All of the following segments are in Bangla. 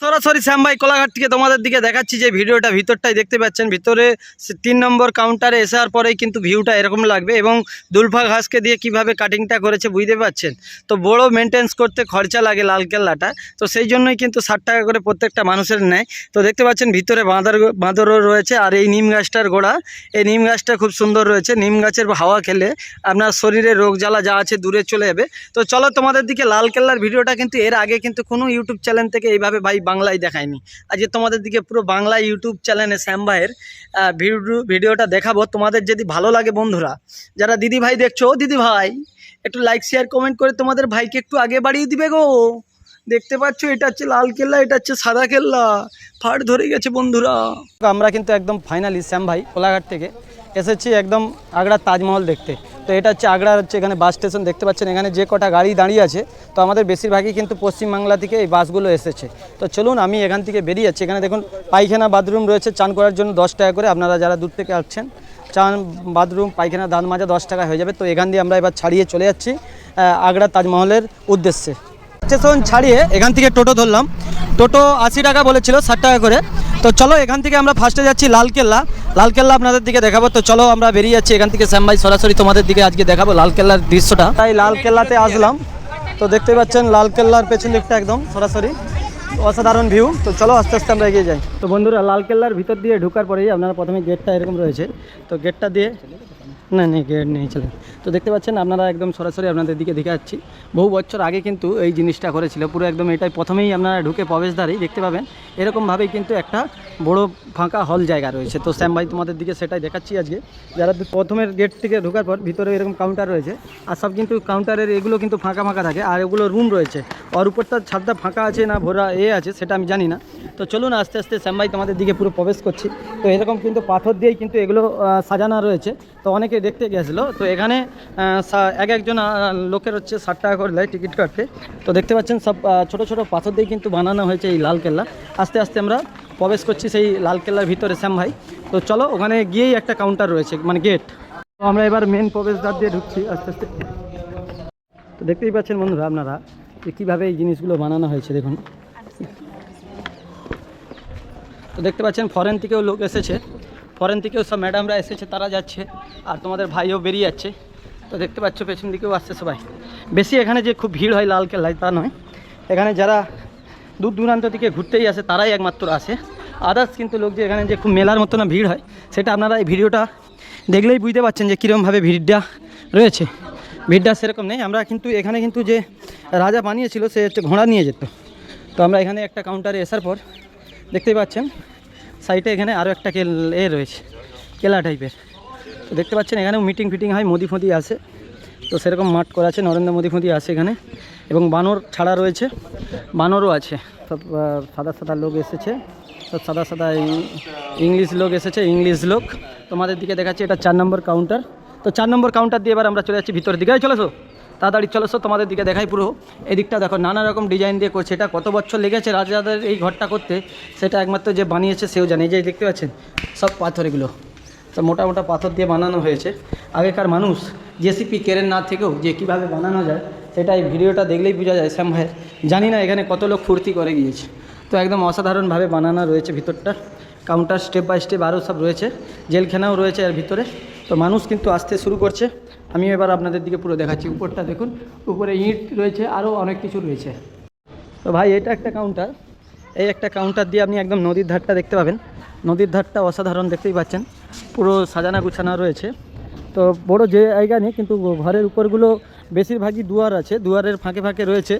সরাসরি শ্যাম ভাই কোলাঘাট থেকে তোমাদের দিকে দেখাচ্ছি যে ভিডিওটা ভিতরটাই দেখতে পাচ্ছেন। ভিতরে 3 নম্বর কাউন্টারে আসার পরেই কিন্তু ভিউটা এরকম লাগবে এবং দুলফা ঘাসকে দিয়ে কিভাবে কাটিংটা করেছে বুঝতে পারছেন। তো বড় মেনটেন্স করতে খরচা লাগে লালকেল্লাটা, তো সেই জন্যই কিন্তু 60 টাকা করে প্রত্যেকটা মানুষের নেয়। তো দেখতে পাচ্ছেন ভিতরে বাঁদরও রয়েছে। আর এই নিম গাছটার গোড়া, এই নিম গাছটা খুব সুন্দর রয়েছে। নিম গাছের হাওয়া খেলে আপনার শরীরে রোগ জ্বালা যা আছে দূরে চলে যাবে। তো চলো তোমাদের দিকে লালকেল্লার ভিডিওটা কিন্তু এর আগে কিন্তু কোনো ইউটিউব চ্যানেল থেকে এইভাবে ভাই বাংলায় দেখায়নি। আজকে তোমাদের দিকে পুরো বাংলা ইউটিউব চ্যানেলে শ্যাম ভাইয়ের ভিডিওটা দেখাবো। তোমাদের যদি ভালো লাগে বন্ধুরা, যারা দিদি ভাই দেখছো, দিদি ভাই একটু লাইক শেয়ার কমেন্ট করে তোমাদের ভাইকে একটু আগে বাড়িয়ে দিবে গো। দেখতে পাচ্ছ এটা হচ্ছে লাল কেল্লা, এটা হচ্ছে সাদা কেল্লা, ফাট ধরে গেছে বন্ধুরা। আমরা কিন্তু একদম ফাইনালি শ্যাম ভাই কোলাঘাট থেকে এসেছি একদম আগ্রার তাজমহল দেখতে। তো এটা হচ্ছে আগ্রার হচ্ছে এখানে বাস স্টেশন দেখতে পাচ্ছেন। এখানে যে কটা গাড়ি দাঁড়িয়ে আছে, তো আমাদের বেশিরভাগই কিন্তু পশ্চিমবাংলা থেকে এই বাসগুলো এসেছে। তো চলুন আমি এখান থেকে বেরিয়ে যাচ্ছি। এখানে দেখুন পায়খানা বাথরুম রয়েছে, চান করার জন্য 10 টাকা করে। আপনারা যারা দূর থেকে আসছেন, চান বাথরুম পায়খানা দাঁত মাজা 10 টাকা হয়ে যাবে। তো এখান দিয়ে আমরা এবার ছাড়িয়ে চলে যাচ্ছি আগ্রা তাজমহলের উদ্দেশ্যে। স্টেশন ছাড়িয়ে এখান থেকে টোটো ধরলাম। টোটো 80 টাকা বলেছিল, 60 টাকা করে। তো চলো এখান থেকে আমরা ফার্স্টে যাচ্ছি লালকেল্লা। লালকেল্লা আপনাদের দিকে দেখাবো। তো চলো আমরা বেরিয়ে যাচ্ছি এখান থেকে। শ্যাম ভাই সরাসরি তোমাদের দিকে আজকে দেখাবো লালকেল্লার দৃশ্যটা। তাই লালকেল্লাতে আসলাম। তো দেখতে পাচ্ছেন লালকেল্লার পেছন দিকটা একদম সরাসরি অসাধারণ ভিউ। তো চলো আস্তে আস্তে আমরা এগিয়ে যাই। তো বন্ধুরা লালকেল্লার ভিতর দিয়ে ঢোকার পরেই আপনারা প্রথমে গেটটা এরকম রয়েছে। তো গেটটা দিয়ে না গেট নেই, চলে। তো দেখতে পাচ্ছেন আপনারা একদম সরাসরি আপনাদের দিকে দেখে যাচ্ছি। বহু বছর আগে কিন্তু এই জিনিসটা করেছিল পুরো একদম। এটাই প্রথমেই আপনারা ঢুকে প্রবেশদ্বারেই দেখতে পাবেন এরকমভাবেই কিন্তু একটা বড় ফাঁকা হল জায়গা রয়েছে। তো শ্যাম ভাই তোমাদের দিকে সেটাই দেখাচ্ছি আজকে। যারা প্রথমের গেট থেকে ঢোকার পর ভিতরে এরকম কাউন্টার রয়েছে, আর সব কিন্তু কাউন্টারের এগুলো কিন্তু ফাঁকা ফাঁকা থাকে। আর এগুলো রুম রয়েছে, আর উপরটা ছাদটা ফাঁকা আছে না ভরা আছে সেটা আমি জানি না। তো চলুন আস্তে আস্তে শ্যাম ভাই তোমাদের দিকে পুরো প্রবেশ করছি। তো এরকম কিন্তু পাথর দিয়েই কিন্তু এগুলো সাজানো রয়েছে। তো অনেকে দেখতে গেছিলো। তো এখানে একজন লোকের হচ্ছে 60 টাকা করে দেয় টিকিট কাটতে। তো দেখতে পাচ্ছেন সব ছোট ছোট পাথর দিয়ে কিন্তু বানানো হয়েছে এই লালকেল্লা। আস্তে আস্তে আমরা প্রবেশ করছি সেই লালকেল্লার ভিতরে শ্যাম ভাই। তো চলো ওখানে গিয়েই একটা কাউন্টার রয়েছে, মানে গেট। তো আমরা এবার মেন প্রবেশদ্বার দিয়ে ঢুকছি আস্তে আস্তে। তো দেখতেই পাচ্ছেন বন্ধুরা আপনারা যে কীভাবে এই জিনিসগুলো বানানো হয়েছে দেখুন। তো দেখতে পাচ্ছেন ফরেন থেকেও লোক এসেছে, ফরেন থেকেও সব ম্যাডামরা এসেছে, তারা যাচ্ছে। আর তোমাদের ভাইও বেরিয়ে যাচ্ছে। তো দেখতে পাচ্ছ পেছন দিকেও আসছে সবাই। বেশি এখানে যে খুব ভিড় হয় লালকেল্লায় তা নয়। এখানে যারা দূর দূরান্ত থেকে ঘুরতেই আসে তারাই একমাত্র আসে। আদার্স কিন্তু লোক যে এখানে যে খুব মেলার মতো না ভিড় হয়, সেটা আপনারা এই ভিডিওটা দেখলেই বুঝতে পারছেন যে কীরকমভাবে ভিড়টা রয়েছে। ভিড়টা সেরকম নেই। আমরা কিন্তু এখানে কিন্তু যে রাজা বানিয়েছিল সে হচ্ছে ঘোড়া নিয়ে যেত। তো আমরা এখানে একটা কাউন্টারে আসার পর দেখতেই পাচ্ছেন সাইডে এখানে আরও একটা রয়েছে কেলা টাইপের। তো দেখতে পাচ্ছেন এখানেও মিটিং ফিটিং হয়, মোদি ফোদি আসে। তো সেরকম মাঠ করা আছে, নরেন্দ্র মোদি ফোদি আসে এখানে। এবং বানর ছাড়া রয়েছে, বানরও আছে। সব সাদা সাদা লোক এসেছে, সব সাদা সাদা ইংলিশ লোক এসেছে, ইংলিশ লোক। তোমাদের দিকে দেখাচ্ছি এটা 4 নম্বর কাউন্টার। তো 4 নম্বর কাউন্টার দিয়ে এবার আমরা চলে যাচ্ছি ভিতরের দিকে। চলেছো তাড়াতাড়ি চলেছো, তোমাদের দিকে দেখাই পুরো। এদিকটা দেখো নানা রকম ডিজাইন দিয়ে করছে। এটা কত বছর লেগেছে রাজাদের এই ঘরটা করতে, সেটা একমাত্র যে বানিয়েছে সেও জানে। এই যে দেখতে পাচ্ছেন সব পাথর, এগুলো সব মোটা মোটা পাথর দিয়ে বানানো হয়েছে। আগেকার মানুষ জেসিপি কেরেন না থেকেও যে কীভাবে বানানো যায় সেটা এই ভিডিওটা দেখলেই বোঝা যায় শ্যাম ভাইয়ের। জানি না এখানে কত লোক ফুর্তি করে গিয়েছে। তো একদম অসাধারণভাবে বানানো রয়েছে ভিতরটা। কাউন্টার স্টেপ বাই স্টেপ আরও সব রয়েছে, জেলখানাও রয়েছে এর ভিতরে। তো মানুষ কিন্তু আসতে শুরু করছে। আমি এবার আপনাদের দিকে পুরো দেখাচ্ছি। উপরটা দেখুন, উপরে ইট রয়েছে, আরও অনেক কিছু রয়েছে। তো ভাই এটা একটা কাউন্টার, এই একটা কাউন্টার দিয়ে আপনি একদম নদীর ধারটা দেখতে পাবেন। নদীর ধারটা অসাধারণ, দেখতেই পাচ্ছেন পুরো সাজানো গুছানো রয়েছে। তো বড় যে জায়গা নেই, কিন্তু ঘরের উপরগুলো বেশিরভাগই দুয়ার আছে, দুয়ারের ফাঁকে ফাঁকে রয়েছে।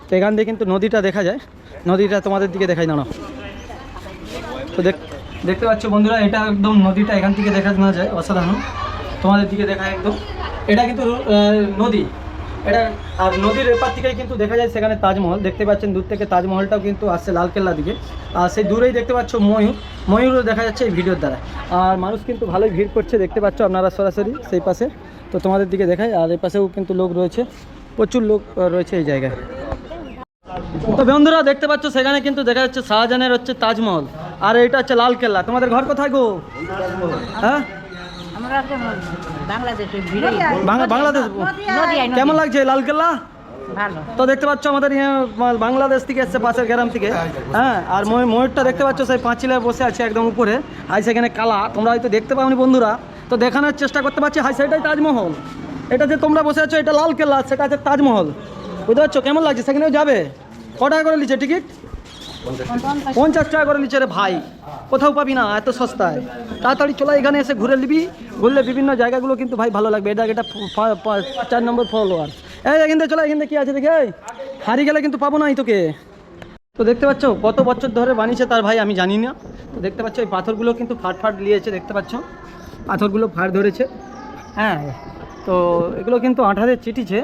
তো এখান দিয়ে কিন্তু নদীটা দেখা যায়। নদীটা তোমাদের দিকে দেখাই দাঁড়াও। তো দেখতে পাচ্ছ বন্ধুরা, এটা একদম নদীটা এখান থেকে দেখা না যায়, অসাধারণ। তোমাদের দিকে দেখায় একদম। এটা কিন্তু নদী এটা, আর নদীর এপার থেকেই কিন্তু দেখা যায় সেখানে তাজমহল। দেখতে পাচ্ছেন দূর থেকে তাজমহলটাও কিন্তু আসছে লালকেল্লা দিকে। আর সেই দূরেই দেখতে পাচ্ছ ময়ূরও দেখা যাচ্ছে এই ভিডিওর দ্বারা। আর মানুষ কিন্তু ভালোই ভিড় করছে, দেখতে পাচ্ছ আপনারা সরাসরি সেই পাশে। তো তোমাদের দিকে দেখায়। আর এই পাশেও কিন্তু লোক রয়েছে, প্রচুর লোক রয়েছে এই জায়গায়। তো বন্ধুরা দেখতে পাচ্ছ সেখানে কিন্তু দেখা যাচ্ছে শাহজাহানের হচ্ছে তাজমহল, আর এটা হচ্ছে লালকেল্লা। তোমাদের ঘর কোথায় গো? হ্যাঁ বাংলাদেশ। কেমন লাগছে লালকেল্লা? ভালো। তো দেখতে পাচ্ছ আমাদের বাংলাদেশ থেকে এসছে, পাশের গ্রাম থেকে। হ্যাঁ, আর ময়ূরটা দেখতে পাচ্ছ সেই পাঁচিলে বসে আছে একদম উপরে, হাই সেখানে কালা, তোমরা হয়তো দেখতে পাওনি বন্ধুরা, তো দেখানোর চেষ্টা করতে পারছি। হাই সেটাই তাজমহল, এটা যে তোমরা বসে আছো এটা লাল কেল্লা, সেটা আছে তাজমহল। বুঝতে পারছো কেমন লাগছে? সেখানেও যাবে। ক টাকা করে নিচ্ছে টিকিট? 50 টাকা করে নিচ্ছে রে ভাই, কোথাও পাবি না এত সস্তায়। তাড়াতাড়ি চলো এখানে এসে ঘুরে নিবি, ঘুরলে বিভিন্ন জায়গাগুলো কিন্তু ভাই ভালো লাগবে। এটা 4 নম্বর ফলোয়ার। এখান থেকে চলো, এখান থেকে কী আছে দেখে, হারিয়ে গেলে কিন্তু পাবো না এই তোকে। তো দেখতে পাচ্ছ কত বছর ধরে বানিয়েছে তার ভাই আমি জানি না। তো দেখতে পাচ্ছ এই পাথরগুলো কিন্তু ফাট নিয়েছে, দেখতে পাচ্ছ পাথরগুলো ফাট ধরেছে। হ্যাঁ, তো এগুলো কিন্তু আঠারে চিটিছে।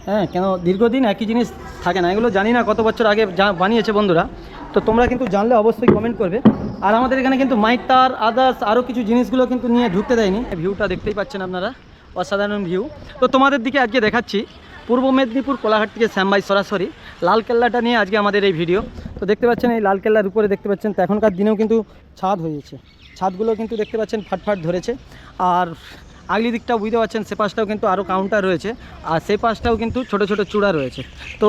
হ্যাঁ, কেন দীর্ঘদিন একই জিনিস থাকে না, এগুলো জানি না কত বছর আগে বানিয়েছে বন্ধুরা। তো তোমরা কিন্তু জানলে অবশ্যই কমেন্ট করবে। আর আমাদের এখানে কিন্তু মাইক তার আদার্স আরও কিছু জিনিসগুলো কিন্তু নিয়ে ঢুকতে দেয়নি। ভিউটা দেখতেই পাচ্ছেন আপনারা, অসাধারণ ভিউ। তো তোমাদের দিকে আজকে দেখাচ্ছি পূর্ব মেদিনীপুর কোলাঘাট থেকে শ্যামবাই সরাসরি লালকেল্লাটা নিয়ে আজকে আমাদের এই ভিডিও। তো দেখতে পাচ্ছেন এই লালকেল্লার উপরে দেখতে পাচ্ছেন, তো এখনকার দিনেও কিন্তু ছাদ হয়েছে, ছাদগুলো কিন্তু দেখতে পাচ্ছেন ফাট ধরেছে। আর আগলি দিকটাও বুঝতে পারছেন, সে পাশটাও কিন্তু আরও কাউন্টার রয়েছে, আর সেই পাশটাও কিন্তু ছোট ছোট চূড়া রয়েছে। তো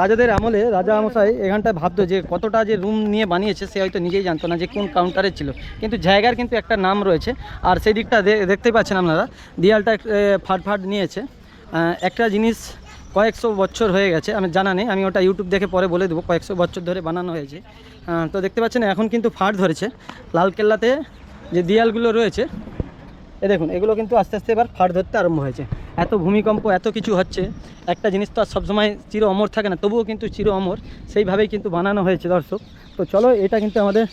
রাজাদের আমলে রাজা মশাই এখানটায় ভাবতো যে কতটা যে রুম নিয়ে বানিয়েছে, সে হয়তো নিজেই জানতো না যে কোন কাউন্টারে ছিল, কিন্তু জায়গার কিন্তু একটা নাম রয়েছে। আর সেই দিকটা দেখতেই পাচ্ছেন আপনারা, দেয়ালটা ফাট নিয়েছে। একটা জিনিস কয়েকশো বছর হয়ে গেছে, আমি জানা নেই, আমি ওটা ইউটিউব দেখে পরে বলে দেবো, কয়েকশো বছর ধরে বানানো হয়েছে। তো দেখতে পাচ্ছেন এখন কিন্তু ফাট ধরেছে লালকেল্লাতে যে দেয়ালগুলো রয়েছে। দেখুন এগুলো কিন্তু আস্তে আস্তে এবার ফাট ধরতে আরম্ভ হয়েছে। এত ভূমিকম্প এত কিছু হচ্ছে, একটা জিনিস তো আর সবসময় চির অমর থাকে না, তবুও কিন্তু চির অমর সেইভাবেই কিন্তু বানানো হয়েছে দর্শক। তো চলো, এটা কিন্তু আমাদের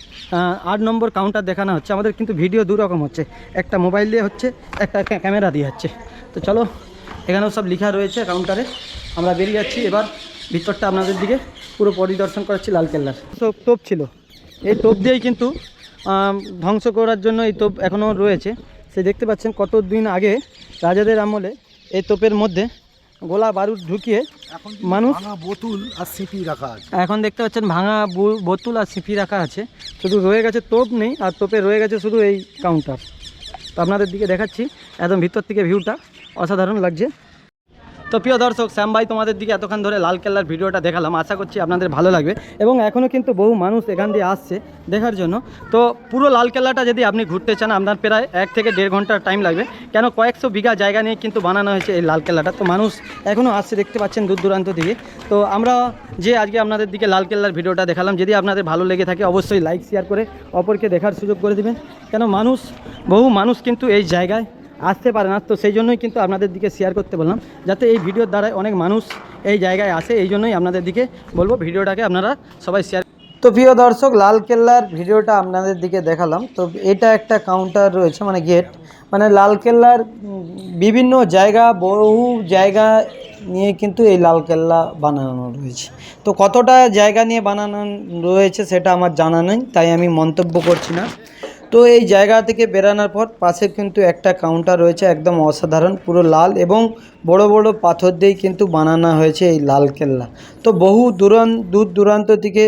8 নম্বর কাউন্টার দেখানো হচ্ছে। আমাদের কিন্তু ভিডিও দু রকম হচ্ছে, একটা মোবাইল দিয়ে হচ্ছে, একটা ক্যামেরা দিয়ে হচ্ছে। তো চলো, এখানেও সব লেখা রয়েছে কাউন্টারে। আমরা বেরিয়ে যাচ্ছি এবার ভিতরটা আপনাদের দিকে পুরো পরিদর্শন করাচ্ছি লালকেল্লার। সব তোপ ছিল, এই তোপ দিয়েই কিন্তু ধ্বংস করার জন্য এই তোপ এখনও রয়েছে। সে দেখতে পাচ্ছেন কত দিন আগে রাজাদের আমলে এই তোপের মধ্যে গোলা বারুদ ঢুকিয়ে মানুষ বোতল আর সিপি রাখা আছে। এখন দেখতে পাচ্ছেন ভাঙা বোতল আর সিপি রাখা আছে, শুধু রয়ে গেছে তোপ নেই, আর তোপে রয়ে গেছে শুধু এই কাউন্টার। তো আপনাদের দিকে দেখাচ্ছি একদম ভিতর থেকে ভিউটা অসাধারণ লাগছে। তো প্রিয় দর্শক, শ্যাম ভাই তোমাদের দিকে এতক্ষণ ধরে লালকেল্লার ভিডিওটা দেখালাম, আশা করছি আপনাদের ভালো লাগবে। এবং এখনও কিন্তু বহু মানুষ এখান দিয়ে আসছে দেখার জন্য। তো পুরো লালকেল্লাটা যদি আপনি ঘুরতে চান, আপনার প্রায় 1 থেকে 1.5 ঘন্টার টাইম লাগবে, কেন কয়েকশো বিঘা জায়গা নিয়ে কিন্তু বানানো হয়েছে এই লালকেল্লাটা। তো মানুষ এখনও আসছে, দেখতে পাচ্ছেন দূর দূরান্ত থেকে। তো আমরা যে আজকে আপনাদের দিকে লালকেল্লার ভিডিওটা দেখালাম, যদি আপনাদের ভালো লেগে থাকে অবশ্যই লাইক শেয়ার করে অপরকে দেখার সুযোগ করে দেবেন, কেন বহু মানুষ কিন্তু এই জায়গায় আসতে পারে না। তো সেই জন্যই কিন্তু আপনাদের দিকে শেয়ার করতে বললাম, যাতে এই ভিডিওর দ্বারাই অনেক মানুষ এই জায়গায় আসে, এই জন্যই আপনাদের দিকে বলবো ভিডিওটাকে আপনারা সবাই শেয়ার। তো প্রিয় দর্শক, লালকেল্লার ভিডিওটা আপনাদের দিকে দেখালাম। তো এটা একটা কাউন্টার রয়েছে, মানে গেট, মানে লালকেল্লার বিভিন্ন জায়গা, বহু জায়গা নিয়ে কিন্তু এই লালকেল্লা বানানো রয়েছে। তো কতটা জায়গা নিয়ে বানানো রয়েছে সেটা আমার জানা নেই, তাই আমি মন্তব্য করছি না। তো এই জায়গা থেকে বেরানোর পর পাশে কিন্তু একটা কাউন্টার রয়েছে, একদম অসাধারণ, পুরো লাল এবং বড় বড় পাথর দিয়েই কিন্তু বানানো হয়েছে এই লালকেল্লা। তো বহু দূর দূরান্ত থেকে,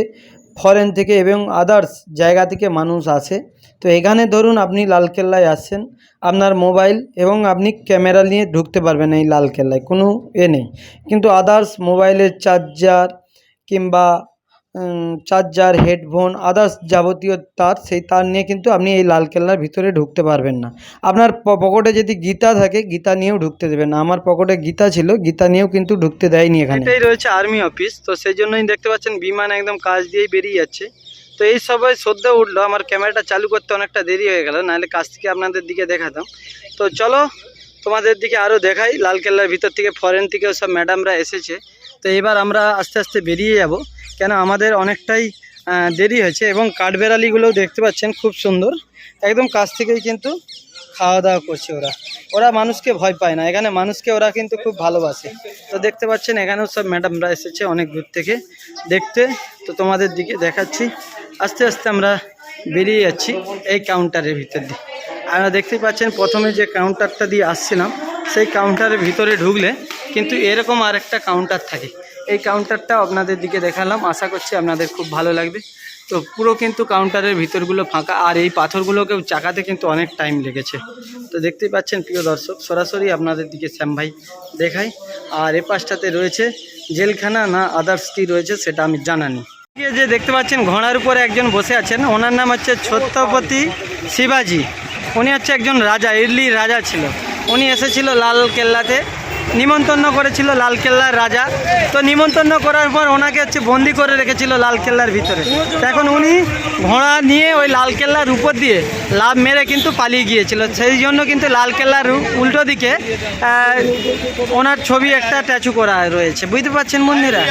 ফরেন থেকে এবং আদার্স জায়গা থেকে মানুষ আসে। তো এখানে ধরুন আপনি লালকেল্লায় আসছেন, আপনার মোবাইল এবং আপনি ক্যামেরা নিয়ে ঢুকতে পারবেন এই লালকেল্লায়, কোনো নেই। কিন্তু আদার্স মোবাইলের চার্জার কিংবা হেডফোন, আদার্স যাবতীয় তার, সেই তার নিয়ে কিন্তু আপনি এই লালকেল্লার ভিতরে ঢুকতে পারবেন না। আপনার পকেটে যদি গীতা থাকে, গীতা নিয়েও ঢুকতে দেবেন না। আমার পকেটে গীতা ছিল, গীতা নিয়েও কিন্তু ঢুকতে দেয়নি এখানে। এটাই রয়েছে আর্মি অফিস, তো সেই জন্যই দেখতে পাচ্ছেন বিমান একদম কাছ দিয়েই বেরিয়ে যাচ্ছে। তো এই সবাই সদ্য উঠলো, আমার ক্যামেরাটা চালু করতে অনেকটা দেরি হয়ে গেল, নাহলে কাছ থেকে আপনাদের দিকে দেখাতাম। তো চলো তোমাদের দিকে আরও দেখাই, লালকেল্লার ভিতর থেকে ফরেন থেকেও সব ম্যাডামরা এসেছে। তো এবার আমরা আস্তে আস্তে বেরিয়ে যাব, কেন আমাদের অনেকটাই দেরি হয়েছে। এবং কাঠবেড়ালিগুলোও দেখতে পাচ্ছেন খুব সুন্দর, একদম কাছ থেকেই কিন্তু খাওয়া দাওয়া করছে ওরা মানুষকে ভয় পায় না, এখানে মানুষকে ওরা কিন্তু খুব ভালোবাসে। তো দেখতে পাচ্ছেন এখানেও সব ম্যাডামরা এসেছে অনেক দূর থেকে দেখতে। তো তোমাদের দিকে দেখাচ্ছি, আস্তে আস্তে আমরা বেরিয়ে যাচ্ছি এই কাউন্টারের ভিতর দিয়ে। আপনারা দেখতেই পাচ্ছেন প্রথমে যে কাউন্টারটা দিয়ে আসছিলাম, সেই কাউন্টারের ভিতরে ঢুকলে কিন্তু এরকম আরেকটা কাউন্টার থাকে। এই কাউন্টারটা আপনাদের দিকে দেখালাম, আশা করছি আপনাদের খুব ভালো লাগবে। তো পুরো কিন্তু কাউন্টারের ভিতরগুলো ফাঁকা, আর এই পাথরগুলোকেও চাকাতে কিন্তু অনেক টাইম লেগেছে। তো দেখতেই পাচ্ছেন প্রিয় দর্শক, সরাসরি আপনাদের দিকে শ্যাম ভাই দেখাই। আর এ পাশটাতে রয়েছে জেলখানা না আদার্স কি রয়েছে সেটা আমি জানানি। যে দেখতে পাচ্ছেন ঘোড়ার উপরে একজন বসে আছেন, ওনার নাম হচ্ছে ছত্রপতি শিবাজি। উনি হচ্ছে একজন রাজা, ইডলি রাজা ছিল। উনি এসেছিল লাল কেল্লাতে, নিমন্ত্রণ করেছিল লাল কেল্লার রাজা। তো নিমন্ত্রণ করার পর ওনাকে হচ্ছে বন্দি করে রেখেছিল লাল কেল্লার ভিতরে। এখন উনি ঘোড়া নিয়ে ওই লাল কেল্লার উপর দিয়ে লাফ মেরে কিন্তু পালিয়ে গিয়েছিল। সেই জন্য কিন্তু লাল কেল্লার উল্টো দিকে ওনার ছবি একটা স্ট্যাচু করা রয়েছে, বুঝতে পারছেন বন্ধুরা।